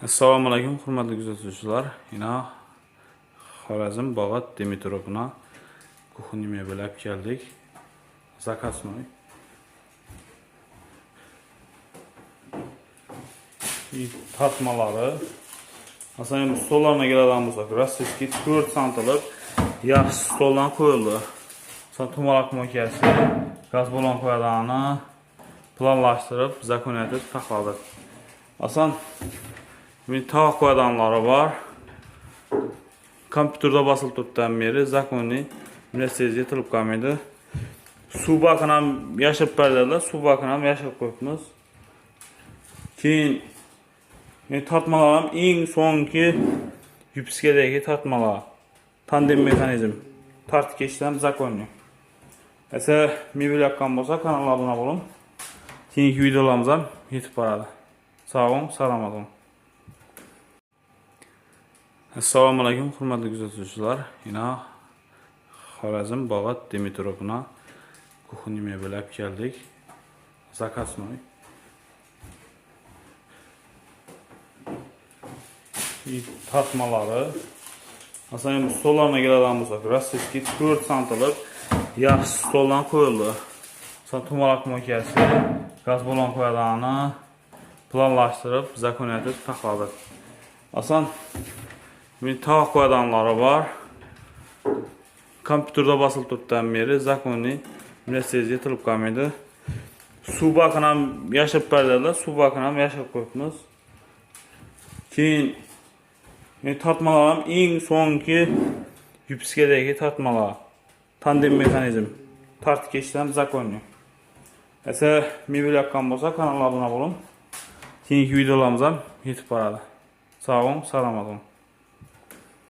Assalomu alaykum, hurmatli kuzatuvchilar. Yana Xorazm Bog'ot Dimitrovna kuxni mebelab keldik. Zakasnoy. Tatmalari. Aslında stollarına geladigan bo'lsak, rossiyskiy 4 santilik yaxshi stoldan qo'yildi. Tumalaq mo'kasi, gaz balon qo'yadiganini planlashtirib, zakonatib taxladik. Aslında bir tavaq qo'yadiganlari var. Kompüterda basılıb turibdan beri zakonni universitetga yetilib qolmaydi. Suv bakini ham yashirib berdilar, suv bakini ham yashirib qo'yibmiz. Keyin tortmalar ham eng so'nggi yupskadagi tortmalar. Tandem mexanizm. Tortib ketishdan zakonni. Esa mebel yoqqan bo'lsa, kanalga obuna bo'ling. Keyingi videolarimiz ham yetib boradi. Sog' bo'ling, salomat bo'ling. Assalomu alaykum, hurmatli kuzatuvchilar. Yana Xorazm Bog'ot Dimitrovna kuxni mebelab keldik. Zakasnoy. Tatmalari. Aslında stollarına geladigan bo'lsak, rossiyskiy 4 santilik yaxshi stoldan qo'yildi. Tumalaq mo'kasi, gaz balon qo'yadiganini planlashtirib, zakonatib taxladik. Aslında bir tavaq qo'yadiganlari var. Kompüterda basılıb turibdan beri zakonni universitetga yetilib qolmaydi. Suv bakini ham yashirib berdilar, suv bakini ham yashirib qo'yibmiz. Keyin tortmalar ham eng so'nggi yupskadagi tortmalar. Tandem mexanizm. Tortib ketishdan zakonni. Esa mebel yoqqan bo'lsa, kanalga obuna bo'ling. Keyingi videolarimiz ham yetib boradi. Sog' bo'ling, salomat bo'ling.